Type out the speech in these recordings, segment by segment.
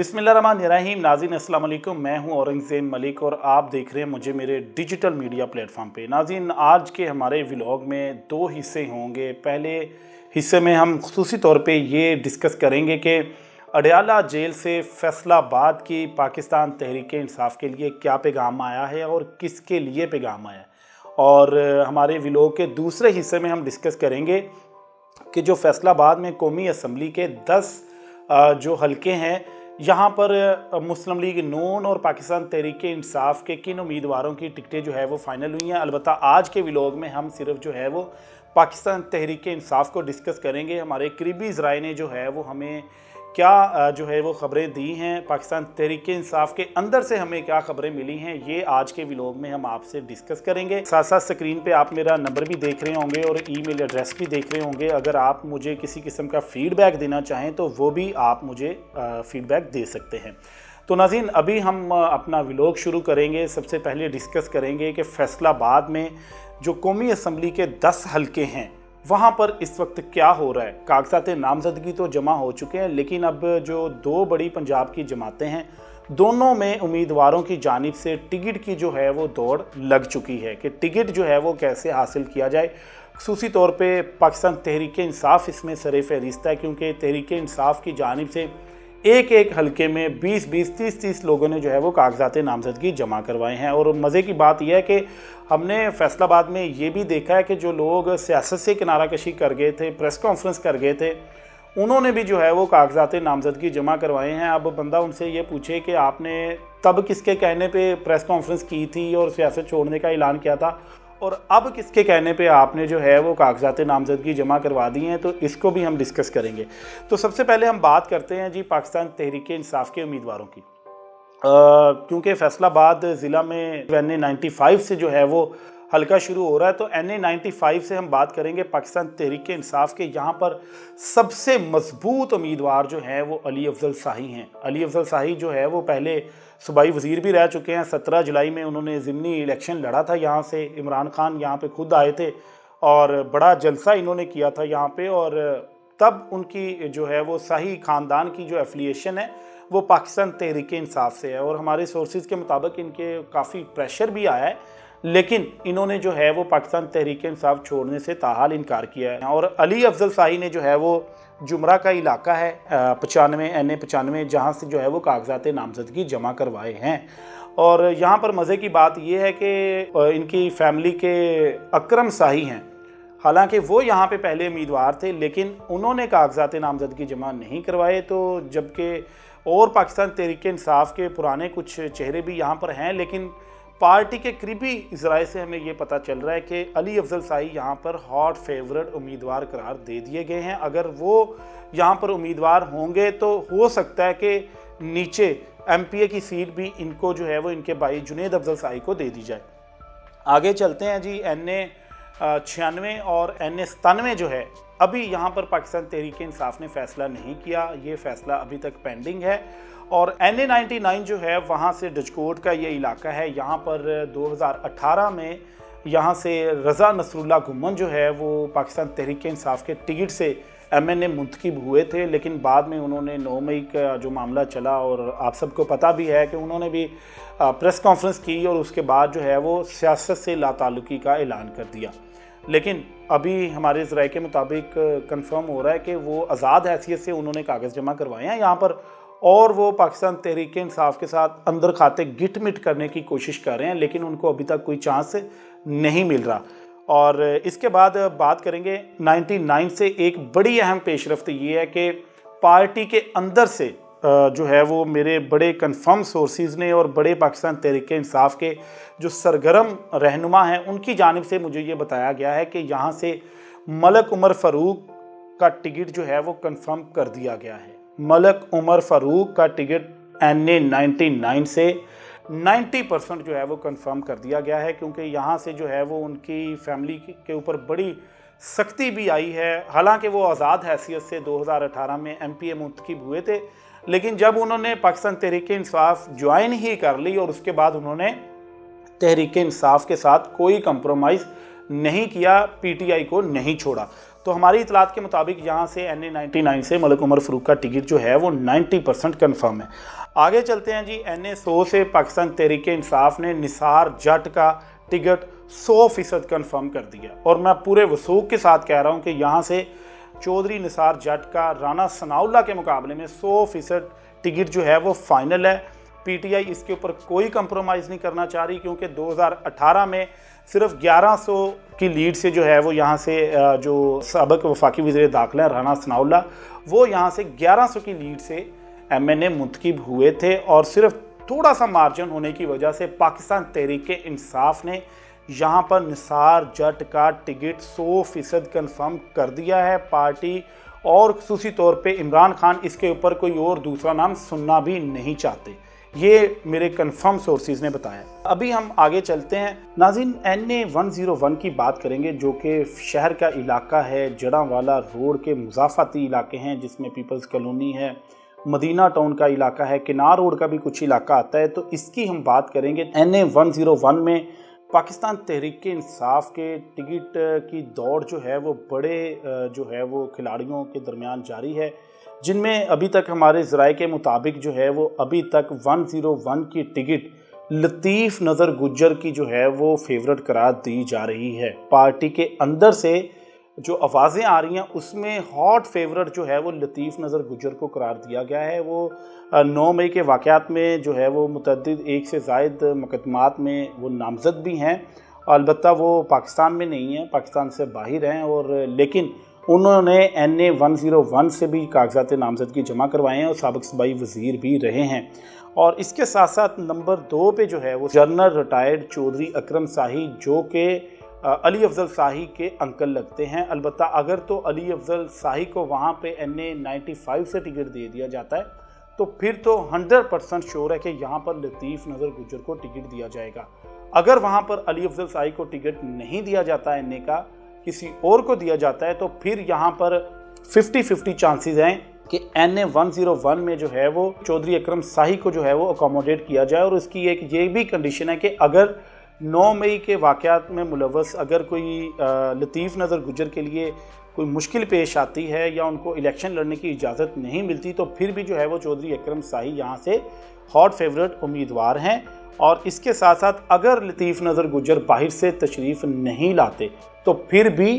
बिस्मिल्लाहिर्रहमानिर्रहीम। नाज़रीन अस्सलाम वालेकुम, मैं हूं औरंगज़ेब मलिक और आप देख रहे हैं मुझे मेरे डिजिटल मीडिया प्लेटफॉर्म पे। नाज़रीन, आज के हमारे व्लॉग में दो हिस्से होंगे। पहले हिस्से में हम खुसूसी तौर पे ये डिस्कस करेंगे कि अडयाला जेल से फैसलाबाद की पाकिस्तान तहरीक इंसाफ के लिए क्या पैगाम आया है और किसके लिए पैगाम आया है। और हमारे व्लॉग के दूसरे हिस्से में हम डिस्कस करेंगे कि जो फैसलाबाद में कौमी असम्बली के 10 जो हलके हैं, यहाँ पर मुस्लिम लीग नून और पाकिस्तान तहरीक इंसाफ के किन उम्मीदवारों की टिकटें जो है वो फाइनल हुई हैं। अलबत्ता आज के व्लॉग में हम सिर्फ जो है वो पाकिस्तान तहरीक इंसाफ को डिस्कस करेंगे। हमारे करीबी ज़राए ने जो है वो हमें क्या जो है वो खबरें दी हैं, पाकिस्तान तहरीक इंसाफ के अंदर से हमें क्या खबरें मिली हैं, ये आज के व्लॉग में हम आपसे डिस्कस करेंगे। साथ साथ स्क्रीन पे आप मेरा नंबर भी देख रहे होंगे और ईमेल एड्रेस भी देख रहे होंगे। अगर आप मुझे किसी किस्म का फ़ीडबैक देना चाहें तो वो भी आप मुझे फ़ीडबैक दे सकते हैं। तो नाज़रीन, अभी हम अपना व्लॉग शुरू करेंगे। सबसे पहले डिस्कस करेंगे कि फैसलाबाद में जो कौमी असम्बली के 10 हलके हैं वहाँ पर इस वक्त क्या हो रहा है। कागजात नामजदगी तो जमा हो चुके हैं, लेकिन अब जो दो बड़ी पंजाब की जमातें हैं, दोनों में उम्मीदवारों की जानिब से टिकट की जो है वो दौड़ लग चुकी है कि टिकट जो है वो कैसे हासिल किया जाए। खुसूसी तौर पे पाकिस्तान तहरीक इंसाफ इसमें सरे फहरिस्त है, क्योंकि तहरीक इंसाफ की जानिब से एक एक हलके में 20-20, 30-30 लोगों ने जो है वो कागजात नामजदगी जमा करवाए हैं। और मज़े की बात यह है कि हमने फैसलाबाद में ये भी देखा है कि जो लोग सियासत से किनारा कशी कर गए थे, प्रेस कॉन्फ्रेंस कर गए थे, उन्होंने भी जो है वो कागजात नामजदगी जमा करवाए हैं। अब बंदा उनसे ये पूछे कि आपने तब किसके कहने पे प्रेस कॉन्फ्रेंस की थी और सियासत छोड़ने का ऐलान किया था, और अब किसके कहने पे आपने जो है वो कागजात नामजदगी जमा करवा दी हैं, तो इसको भी हम डिस्कस करेंगे। तो सबसे पहले हम बात करते हैं जी पाकिस्तान तहरीक इंसाफ के उम्मीदवारों की। क्योंकि फैसलाबाद ज़िला में NA 95 से जो है वो हल्का शुरू हो रहा है, तो NA 95 से हम बात करेंगे पाकिस्तान तहरीक इंसाफ के। यहाँ पर सबसे मजबूत उम्मीदवार जो हैं वो अली अफजल शाही हैं। अली अफजल शाही जो है वो पहले सूबाई वज़ीर भी रह चुके हैं। 17 जुलाई में उन्होंने ज़िमनी इलेक्शन लड़ा था यहाँ से। इमरान खान यहाँ पे खुद आए थे और बड़ा जलसा इन्होंने किया था यहाँ पे, और तब उनकी जो है वो शाही ख़ानदान की जो एफिलिएशन है वो पाकिस्तान तहरीक इंसाफ से है। और हमारे सोर्सेज के मुताबिक इनके काफ़ी प्रेशर भी आया है, लेकिन इन्होंने जो है वो पाकिस्तान तहरीक इंसाफ छोड़ने से ताहाल इनकार किया है। और अली अफजल शाही ने जो है वो जुमरा का इलाका है 95 NA 95, जहाँ से जो है वो कागजात नामजदगी जमा करवाए हैं। और यहाँ पर मज़े की बात यह है कि इनकी फैमिली के अकरम शाही हैं। हालांकि वो यहाँ पे पहले उम्मीदवार थे, लेकिन उन्होंने कागजात नामजदगी जमा नहीं करवाए। तो जबकि और पाकिस्तान तहरीक इंसाफ के पुराने कुछ चेहरे भी यहाँ पर हैं, लेकिन पार्टी के करीबी ज़राए से हमें ये पता चल रहा है कि अली अफजल शाही यहाँ पर हॉट फेवरेट उम्मीदवार करार दे दिए गए हैं। अगर वो यहाँ पर उम्मीदवार होंगे तो हो सकता है कि नीचे MPA की सीट भी इनको जो है वो इनके भाई जुनेद अफजल शाही को दे दी जाए। आगे चलते हैं जी। NA 96 और NA 97 जो है, अभी यहाँ पर पाकिस्तान तहरीक इंसाफ ने फ़ैसला नहीं किया। ये फ़ैसला अभी तक पेंडिंग है। और NA 99 जो है वहाँ से डचकोट का ये इलाका है। यहाँ पर 2018 में यहाँ से रज़ा नसरुल्लाह घुमन जो है वो पाकिस्तान तहरीक इंसाफ के टिकट से MNA मुंतखब हुए थे, लेकिन बाद में उन्होंने 9 मई का जो मामला चला, और आप सबको पता भी है कि उन्होंने भी प्रेस कॉन्फ्रेंस की और उसके बाद जो है वो सियासत से लाताल्लुकी का ऐलान कर दिया। लेकिन अभी हमारे ज़राए के मुताबिक कंफर्म हो रहा है कि वो आज़ाद हैसियत से उन्होंने कागज़ जमा करवाए हैं यहाँ पर, और वो पाकिस्तान तहरीक इंसाफ के साथ अंदर खाते गिट मिट करने की कोशिश कर रहे हैं, लेकिन उनको अभी तक कोई चांस नहीं मिल रहा। और इसके बाद बात करेंगे 99 से। एक बड़ी अहम पेशरफ्त ये है कि पार्टी के अंदर से जो है वो मेरे बड़े कंफर्म सोर्सेज ने और बड़े पाकिस्तान तहरीक इंसाफ के जो सरगर्म रहनुमा हैं उनकी जानिब से मुझे ये बताया गया है कि यहाँ से मलक उमर फ़ारूक का टिकट जो है वो कंफर्म कर दिया गया है। मलक उमर फ़ारूक का टिकट NA 99 से 90% जो है वो कंफर्म कर दिया गया है, क्योंकि यहाँ से जो है वो उनकी फैमिली के ऊपर बड़ी सख्ती भी आई है। हालांकि वो आज़ाद हैसियत से 2018 में MPA मुंतखब हुए थे, लेकिन जब उन्होंने पाकिस्तान तहरीक इंसाफ ज्वाइन ही कर ली और उसके बाद उन्होंने तहरीक इंसाफ के साथ कोई कंप्रोमाइज़ नहीं किया, PTI को नहीं छोड़ा। तो हमारी इतलात के मुताबिक यहाँ से NA99 से मलिक उमर फ़ारूक का टिकट जो है वो 90% कन्फर्म है। आगे चलते हैं जी। NA100 से पाकिस्तान तहरीक इंसाफ ने निसार जट का टिकट 100% कन्फर्म कर दिया और मैं पूरे वसूख के साथ कह रहा हूँ कि यहाँ से चौधरी निसार जट का राना सनाउल्लाह के मुकाबले में 100% टिकट जो है वो फाइनल है। PTI इसके ऊपर कोई कंप्रोमाइज़ नहीं करना चाह रही, क्योंकि 2018 में सिर्फ 1100 की लीड से जो है वो यहाँ से जो साबिक़ वफाकी वज़ीर दाखिला राना सनाउल्लाह, वो यहाँ से 1100 की लीड से MNA मुंतखब हुए थे और सिर्फ थोड़ा सा मार्जिन होने की वजह से पाकिस्तान तहरीक इंसाफ ने यहाँ पर निसार जट का टिकट 100% कन्फर्म कर दिया है। पार्टी और खुसूसी तौर पे इमरान खान इसके ऊपर कोई और दूसरा नाम सुनना भी नहीं चाहते, ये मेरे कंफर्म सोर्सेज ने बताया। अभी हम आगे चलते हैं नाज़रीन। NA101 की बात करेंगे, जो कि शहर का इलाका है, जड़ांवाला रोड के मुज़ाफ़ाती इलाके हैं जिसमें पीपल्स कॉलोनी है, मदीना टाउन का इलाका है, किनार रोड का भी कुछ इलाका आता है। तो इसकी हम बात करेंगे। NA101 में पाकिस्तान तहरीक इंसाफ के टिकट की दौड़ जो है वो बड़े जो है वो खिलाड़ियों के दरमियान जारी है, जिनमें अभी तक हमारे ज़राए के मुताबिक जो है वो अभी तक 101 की टिकट लतीफ़ नज़र गुज्जर की जो है वो फेवरेट करार दी जा रही है। पार्टी के अंदर से जो आवाज़ें आ रही हैं उसमें हॉट फेवरेट जो है वो लतीफ़ नज़र गुज्जर को करार दिया गया है। वो 9 मई के वाक़यात में जो है वो मुतअद्दिद एक से ज़ायद मुकदमात में वो नामज़द भी हैं। अलबत्ता वो पाकिस्तान में नहीं है, पाकिस्तान से बाहर हैं, और लेकिन उन्होंने NA101 से भी कागजात नामज़दगी जमा करवाए हैं और साबिक़ सूबाई वज़ीर भी रहे हैं। और इसके साथ साथ नंबर 2 पे जो है वो जनरल रिटायर्ड चौधरी अकरम शाही, जो कि अली अफजल शाही के अंकल लगते हैं। अलबत्ता अगर तो अली अफजल शाही को वहाँ पे NA95 से टिकट दे दिया जाता है तो फिर तो 100% श्योर है कि यहाँ पर लतीफ़ नज़र गुज्जर को टिकट दिया जाएगा। अगर वहाँ पर अली अफजल शाही को टिकट नहीं दिया जाता NA का, किसी और को दिया जाता है, तो फिर यहाँ पर 50-50 चांसेस हैं कि NA101 में जो है वो चौधरी अकरम शाही को जो है वो अकोमोडेट किया जाए। और उसकी एक ये भी कंडीशन है कि अगर 9 मई के वाक़यात में मुलव्वस अगर कोई लतीफ़ नज़र गुज्जर के लिए कोई मुश्किल पेश आती है या उनको इलेक्शन लड़ने की इजाज़त नहीं मिलती, तो फिर भी जो है वो चौधरी अकरम शाही यहाँ से हॉट फेवरेट उम्मीदवार हैं। और इसके साथ साथ अगर लतीफ़ नज़र गुज्जर बाहर से तशरीफ़ नहीं लाते तो फिर भी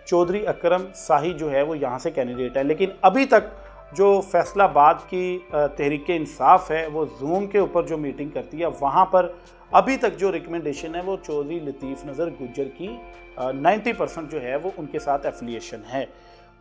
चौधरी अकरम शाही जो है वो यहाँ से कैंडिडेट है। लेकिन अभी तक जो फैसलाबाद की तहरीक इंसाफ है वो जूम के ऊपर जो मीटिंग करती है, वहाँ पर अभी तक जो रिकमेंडेशन है वो चौधरी लतीफ़ नज़र गुज्जर की 90% जो है वो उनके साथ एफिलिएशन है।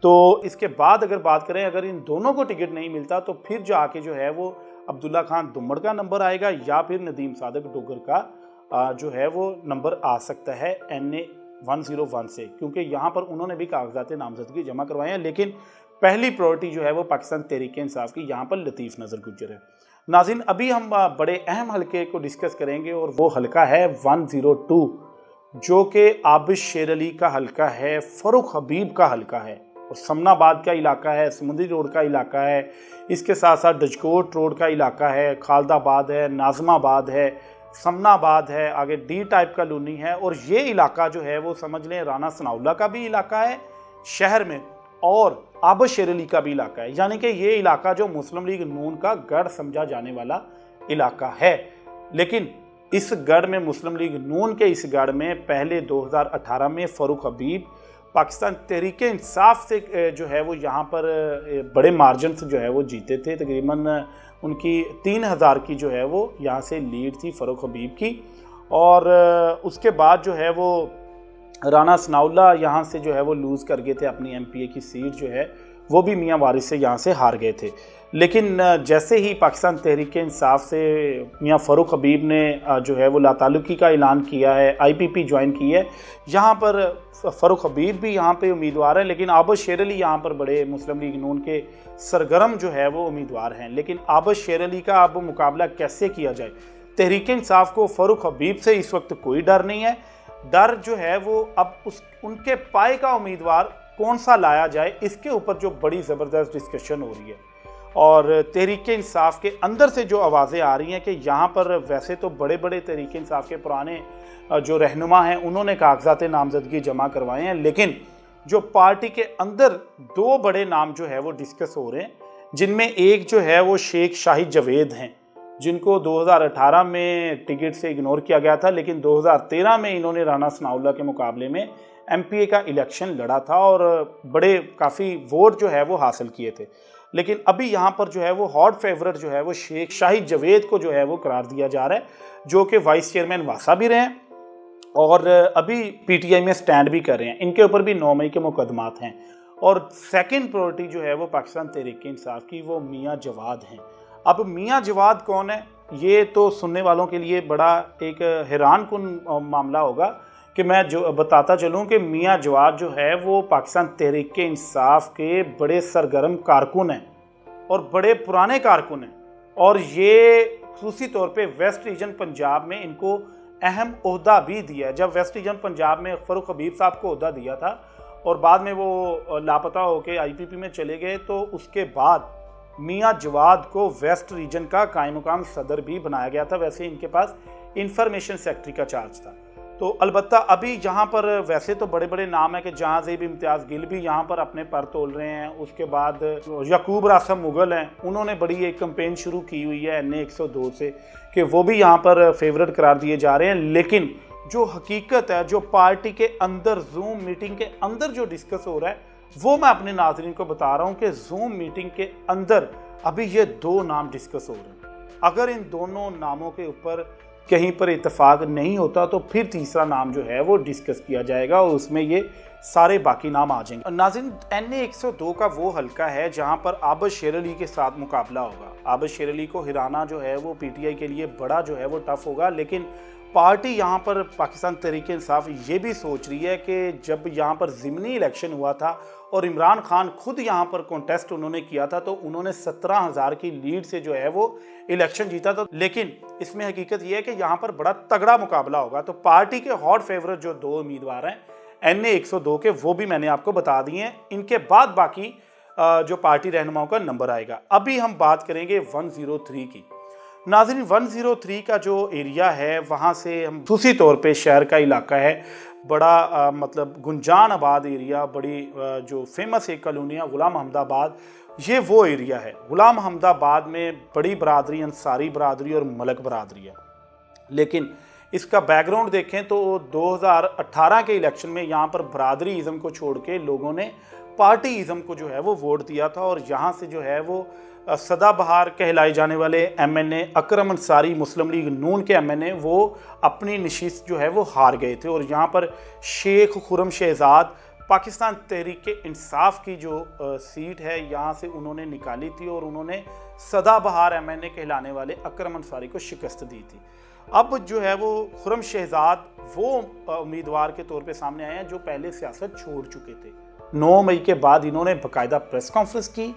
तो इसके बाद अगर बात करें, अगर इन दोनों को टिकट नहीं मिलता तो फिर जाके जो है वो अब्दुल्ला खान दुम्मड़ का नंबर आएगा या फिर नदीम सादिक डोगर का जो है वो नंबर आ सकता है NA101 से, क्योंकि यहाँ पर उन्होंने भी कागजात नामजदगी जमा करवाए हैं। लेकिन पहली प्रायोरिटी जो है वो पाकिस्तान तहरीक इंसाफ की यहाँ पर लतीफ़ नज़र गुज्जर है। नाज़रीन, अभी हम बड़े अहम हलके को डिस्कस करेंगे और वो हलका है 102, जो कि आबिश शेर अली का हलका है, फ़ारूक हबीब का हलका है और समनाबाद का इलाका है, समुंदरी रोड का इलाका है, इसके साथ साथ डजकोट रोड का इलाका है, खालदाबाद है, नाज़माबाद है, समनाबाद है, आगे D टाइप का लूनी है। और ये इलाका जो है वो समझ लें राना सनाउल्लाह का भी इलाका है शहर में और आबिश शेर अली का भी इलाका है, यानी कि ये इलाका जो मुस्लिम लीग नून का गढ़ समझा जाने वाला इलाका है। लेकिन इस गढ़ में, मुस्लिम लीग नून के इस गढ़ में पहले 2018 में फ़ारूक हबीब पाकिस्तान तहरीक इंसाफ से जो है वो यहाँ पर बड़े मार्जिन से जो है वो जीते थे। तकरीबन उनकी 3000 की जो है वो यहाँ से लीड थी फ़ारूक हबीब की। और उसके बाद जो है वो राना सनाउल्लाह यहाँ से जो है वो लूज़ कर गए थे, अपनी MPA की सीट जो है वो भी मियाँ वारिस से यहाँ से हार गए थे। लेकिन जैसे ही पाकिस्तान तहरीक इंसाफ से मियाँ फ़ारूक हबीब ने जो है वो लातालुकी का ऐलान किया है, IPP ज्वाइन की है, यहाँ पर फ़ारूक हबीब भी यहाँ पे उम्मीदवार है। लेकिन आबिश शेर अली यहाँ पर बड़े मुस्लिम लीग नून के सरगर्म जो है वो उम्मीदवार हैं। लेकिन आबिश शेर अली का अब मुकाबला कैसे किया जाए? तहरीक इंसाफ को फ़ारूक हबीब से इस वक्त कोई डर नहीं है। डर जो है वो अब उनके पाए का उम्मीदवार कौन सा लाया जाए, इसके ऊपर जो बड़ी ज़बरदस्त डिस्कशन हो रही है। और तहरीक इंसाफ के अंदर से जो आवाज़ें आ रही हैं कि यहाँ पर वैसे तो बड़े बड़े तहरीक इंसाफ के पुराने जो रहनुमा हैं उन्होंने कागजात नामजदगी जमा करवाए हैं, लेकिन जो पार्टी के अंदर दो बड़े नाम जो है वो डिस्कस हो रहे हैं, जिनमें एक जो है वो शेख शाहिद जावेद हैं, जिनको 2018 में टिकट से इग्नोर किया गया था, लेकिन 2013 में इन्होंने राणा सनाउल्लाह के मुकाबले में एमपीए का इलेक्शन लड़ा था और बड़े काफ़ी वोट जो है वो हासिल किए थे। लेकिन अभी यहाँ पर जो है वो हॉट फेवरेट जो है वो शेख शाहिद जावेद को जो है वो करार दिया जा रहा है, जो कि वाइस चेयरमैन वासा भी रहे हैं और अभी पीटीआई में स्टैंड भी कर रहे हैं। इनके ऊपर भी 9 मई के मुकदमात हैं। और सेकंड प्रायोरिटी जो है वो पाकिस्तान तहरीक-ए-इंसाफ की, वो मियाँ जवाद हैं। अब मियाँ जवाद कौन है, ये तो सुनने वालों के लिए बड़ा एक हैरान कुन मामला होगा कि मैं जो बताता चलूँ कि मियाँ जवाद जो है वो पाकिस्तान तहरीक-ए-इंसाफ के बड़े सरगर्म कारकुन हैं और बड़े पुराने कारकुन हैं। और ये खुसूसी तौर पे वेस्ट रीजन पंजाब में इनको अहम ओहदा भी दिया है। जब वेस्ट रीजन पंजाब में फ़ारूक हबीब साहब को ओहदा दिया था और बाद में वो लापता होकर आईपीपी में चले गए, तो उसके बाद मियाँ जवाद को वेस्ट रीजन का कायम मुकाम सदर भी बनाया गया था। वैसे इनके पास इंफॉर्मेशन सेक्रेटरी का चार्ज था। तो अलबत्ता अभी यहाँ पर वैसे तो बड़े बड़े नाम है कि जहांज़ेब इम्तियाज़ गिल भी यहाँ पर अपने पर तोल रहे हैं। उसके बाद यकूब रासम मुगल हैं, उन्होंने बड़ी एक कैंपेन शुरू की हुई है NA 102 से कि वो भी यहाँ पर फेवरेट करार दिए जा रहे हैं। लेकिन जो हकीकत है, जो पार्टी के अंदर जूम मीटिंग के अंदर जो डिस्कस हो रहा है, वो मैं अपने नाज़रीन को बता रहा हूँ कि जूम मीटिंग के अंदर अभी ये 2 नाम डिस्कस हो रहे हैं। अगर इन दोनों नामों के ऊपर कहीं पर इत्तेफाक नहीं होता तो फिर तीसरा नाम जो है वो डिस्कस किया जाएगा और उसमें ये सारे बाकी नाम आ जाएंगे। नाज़रीन, NA 102 का वो हल्का है जहां पर आबद शेर अली के साथ मुकाबला होगा। आबद शेर अली को हिराना जो है वो पीटीआई के लिए बड़ा जो है वो टफ होगा। लेकिन पार्टी यहाँ पर पाकिस्तान तहरीक-ए-इंसाफ ये भी सोच रही है कि जब यहाँ पर ज़िमनी इलेक्शन हुआ था और इमरान खान खुद यहाँ पर कॉन्टेस्ट उन्होंने किया था, तो उन्होंने 17,000 की लीड से जो है वो इलेक्शन जीता था। लेकिन इसमें हकीकत ये है कि यहाँ पर बड़ा तगड़ा मुकाबला होगा। तो पार्टी के हॉट फेवरेट जो 2 उम्मीदवार हैं NA 102 के, वो भी मैंने आपको बता दिए हैं। इनके बाद बाकी जो पार्टी रहनुमाओं का नंबर आएगा। अभी हम बात करेंगे 103 की। नाज़रीन, 103 का जो एरिया है वहाँ से हम दूसरी तौर पे शहर का इलाका है, बड़ा मतलब गुंजान आबाद एरिया, बड़ी जो फेमस एक कॉलोनी है गुलाम अहमदाबाद, ये वो एरिया है। गुलाम अहमदाबाद में बड़ी बरादरी अंसारी बरादरी और मलक बरादरी है। लेकिन इसका बैकग्राउंड देखें तो 2018 के इलेक्शन में यहाँ पर बरादरी इज़म को छोड़ के लोगों ने पार्टी इज़म को जो है वो वोट दिया था और यहाँ से जो है वो सदाबहार कहलाए जाने वाले MNA अकरम अंसारी मुस्लिम लीग नून के MNA वो अपनी नशिस्त जो है वो हार गए थे। और यहाँ पर शेख खुरम शहजाद पाकिस्तान तहरीक-ए-इंसाफ की जो सीट है यहाँ से उन्होंने निकाली थी और उन्होंने सदाबहार MNA कहलाने वाले अकरम अंसारी को शिकस्त दी थी। अब जो है वो खुरम शहजाद वो उम्मीदवार के तौर पे सामने आए हैं जो पहले सियासत छोड़ चुके थे। 9 मई के बाद इन्होंने बाकायदा प्रेस कॉन्फ्रेंस की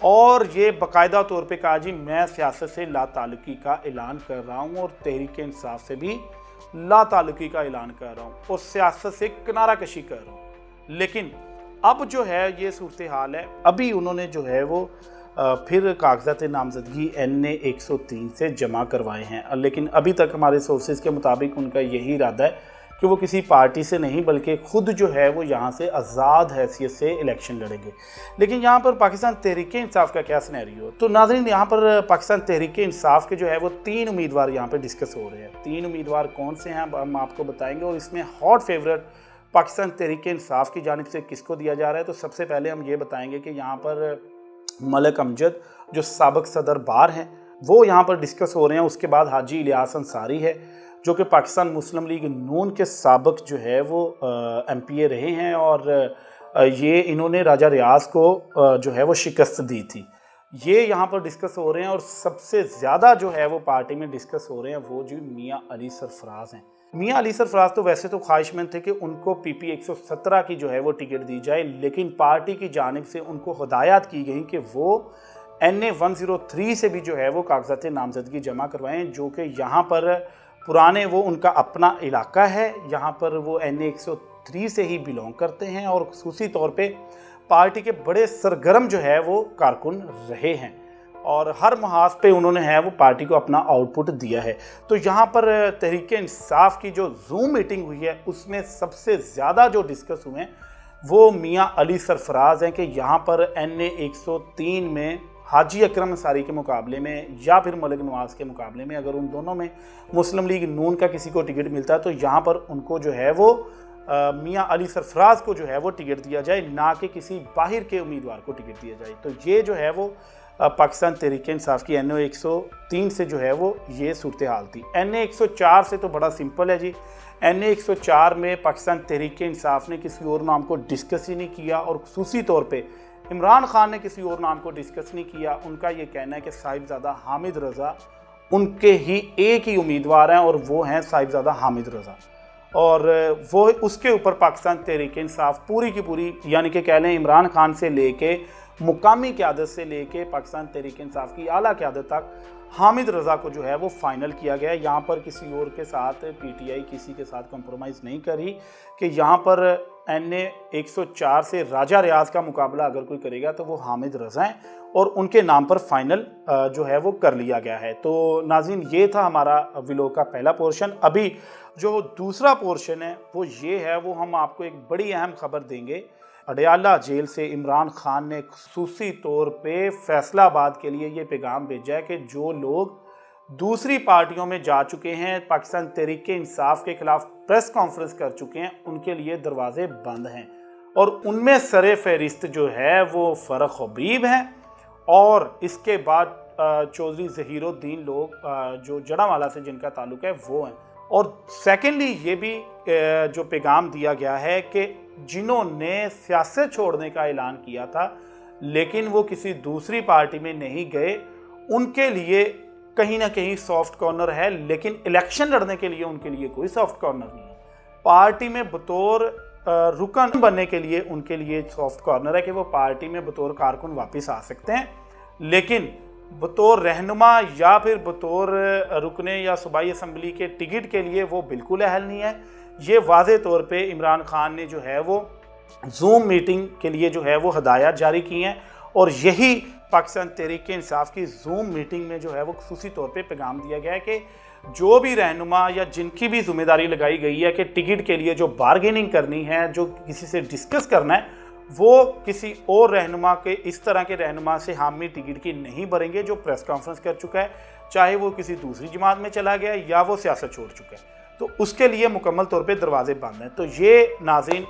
और ये बाकायदा तौर पे कहा, जी मैं सियासत से लाताल्लुकी का ऐलान कर रहा हूँ और तहरीक-ए-इंसाफ से भी लाताल्लुकी का ऐलान कर रहा हूँ और सियासत से किनारा कशी कर रहा हूँ। लेकिन अब जो है ये सूरत हाल है। अभी उन्होंने जो है वो फिर कागजात नामजदगी NA 103 से जमा करवाए हैं। लेकिन अभी तक हमारे सोर्सेज के मुताबिक उनका यही इरादा है कि वो किसी पार्टी से नहीं बल्कि खुद जो है वो यहाँ से आज़ाद हैसियत से इलेक्शन लड़ेंगे। लेकिन यहाँ पर पाकिस्तान तहरीक-ए-इंसाफ का क्या सिनेरियो? तो नाज़रीन, यहाँ पर पाकिस्तान तहरीक-ए-इंसाफ के जो है वो 3 उम्मीदवार यहाँ पर डिस्कस हो रहे हैं। 3 उम्मीदवार कौन से हैं हम आपको बताएंगे और इसमें हॉट फेवरेट पाकिस्तान तहरीक-ए-इंसाफ की जानिब से किसको दिया जा रहा है। तो सबसे पहले हम ये बताएंगे कि यहाँ पर मलक अमजद जो साबिक सदर बार हैं वो यहाँ पर डिस्कस हो रहे हैं। उसके बाद हाजी इलियास अंसारी है जो कि पाकिस्तान मुस्लिम लीग नून के साबिक जो है वो MPA रहे हैं और ये इन्होंने राजा रियाज को जो है वो शिकस्त दी थी। ये यहाँ पर डिस्कस हो रहे हैं और सबसे ज़्यादा जो है वो पार्टी में डिस्कस हो रहे हैं वो जो मियाँ अली सरफराज हैं। मियाँ अली सरफराज तो वैसे तो ख्वाहिशमंद थे कि उनको PP 117 की जो है वो टिकट दी जाए, लेकिन पार्टी की जानिब से उनको हिदायत की गई कि वो NA 103 से भी जो है वो कागजात नामजदगी जमा करवाएं, जो कि यहाँ पर पुराने वो उनका अपना इलाका है। यहाँ पर वो NA 103 से ही बिलोंग करते हैं और खुसूसी तौर पे पार्टी के बड़े सरगर्म जो है वो कारकुन रहे हैं और हर महाज पे उन्होंने है वो पार्टी को अपना आउटपुट दिया है। तो यहाँ पर तहरीक-ए-इंसाफ की जो जूम मीटिंग हुई है उसमें सबसे ज़्यादा जो डिस्कस हुए हैं वो मियाँ अली सरफराज हैं कि यहाँ पर NA 103 में हाजी अकरम अंसारी के मुकाबले में या फिर मलिक नवाज़ के मुकाबले में अगर उन दोनों में मुस्लिम लीग नून का किसी को टिकट मिलता है तो यहाँ पर उनको जो है वो मियाँ अली सरफराज को जो है वो टिकट दिया जाए, ना कि किसी बाहर के उम्मीदवार को टिकट दिया जाए। तो ये जो है वो पाकिस्तान तहरीक इंसाफ की NA 103 से जो है वो ये सूरत हाल थी। NA 104 से तो बड़ा सिंपल है जी। NA 104 में पाकिस्तान तहरीक इंसाफ ने किसी और नाम को डिस्कस ही नहीं किया और खुसूसी तौर पे इमरान खान ने किसी और नाम को डिस्कस नहीं किया। उनका ये कहना है कि साहिबजादा हामिद रज़ा उनके ही एक ही उम्मीदवार हैं और वो हैं साहिबजादा हामिद रज़ा, और वो उसके ऊपर पाकिस्तान तहरीक इंसाफ पूरी की पूरी, यानी कि कह लें इमरान खान से लेके मुकामी क़यादत से लेके पाकिस्तान तहरीक इंसाफ की आला क़यादत तक हामिद रज़ा को जो है वो फाइनल किया गया है। यहाँ पर किसी और के साथ PTI किसी के साथ कंप्रोमाइज़ नहीं करी कि यहाँ पर NA 104 से राजा रियाज का मुकाबला अगर कोई करेगा तो वो हामिद रज़ा हैं और उनके नाम पर फाइनल जो है वो कर लिया गया है। तो नाज़रीन, ये था हमारा व्लॉग का पहला पोर्शन। अभी जो दूसरा पोर्शन है वो ये है, वो हम आपको एक बड़ी अहम खबर देंगे। अडयाला जेल से इमरान खान ने खुसूसी तौर पे फैसलाबाद के लिए ये पैगाम भेजा है कि जो लोग दूसरी पार्टियों में जा चुके हैं, पाकिस्तान तहरीक इंसाफ के खिलाफ प्रेस कॉन्फ्रेंस कर चुके हैं, उनके लिए दरवाजे बंद हैं और उनमें सरे फहरिस्त जो है वो फ़रख हबीब हैं और इसके बाद चौधरी ज़हीरुद्दीन लोग जो जड़ावाला से जिनका ताल्लुक़ है वो हैं। और सेकेंडली ये भी जो पैगाम दिया गया है कि जिन्होंने सियासत छोड़ने का ऐलान किया था लेकिन वो किसी दूसरी पार्टी में नहीं गए, उनके लिए कहीं ना कहीं सॉफ्ट कॉर्नर है, लेकिन इलेक्शन लड़ने के लिए उनके लिए कोई सॉफ्ट कॉर्नर नहीं है। पार्टी में बतौर रुकन बनने के लिए उनके लिए सॉफ्ट कॉर्नर है कि वो पार्टी में बतौर कारकुन वापस आ सकते हैं, लेकिन बतौर रहनुमा या फिर बतौर रुकने या सूबाई असम्बली के टिकट के लिए वो बिल्कुल अहल नहीं है। ये वाज़े तौर पे इमरान खान ने जो है वो जूम मीटिंग के लिए जो है वो हदायत जारी की हैं और यही पाकिस्तान तहरीक इंसाफ की जूम मीटिंग में जो है वो खुसूसी तौर पे पैगाम दिया गया है कि जो भी रहनुमा या जिनकी भी जिम्मेदारी लगाई गई है कि टिकट के लिए जो बारगेनिंग करनी है, जो किसी से डिस्कस करना है, वो किसी और रहनुमा के, इस तरह के रहनुमा से हामी टिकट की नहीं भरेंगे जो प्रेस कॉन्फ्रेंस कर चुका है, चाहे वो किसी दूसरी जमात में चला गया या वो सियासत छोड़ चुका है। तो उसके लिए मुकम्मल तौर पे दरवाजे बंद हैं। तो ये नाज़रीन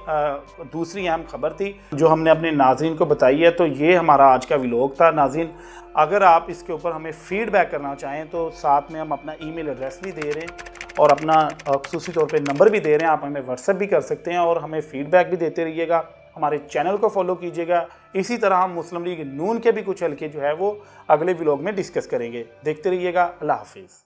दूसरी अहम खबर थी जो हमने अपने नाज़रीन को बताई है। तो ये हमारा आज का व्लॉग था। नाज़रीन, अगर आप इसके ऊपर हमें फ़ीडबैक करना चाहें तो साथ में हम अपना ईमेल एड्रेस भी दे रहे हैं और अपना खुसूसी तौर पे नंबर भी दे रहे हैं। आप हमें व्हाट्सएप भी कर सकते हैं और हमें फ़ीडबैक भी देते रहिएगा। हमारे चैनल को फॉलो कीजिएगा। इसी तरह हम मुस्लिम लीग नून के भी कुछ हल्के जो है वो अगले व्लॉग में डिस्कस करेंगे। देखते रहिएगा। अल्लाह हाफिज़।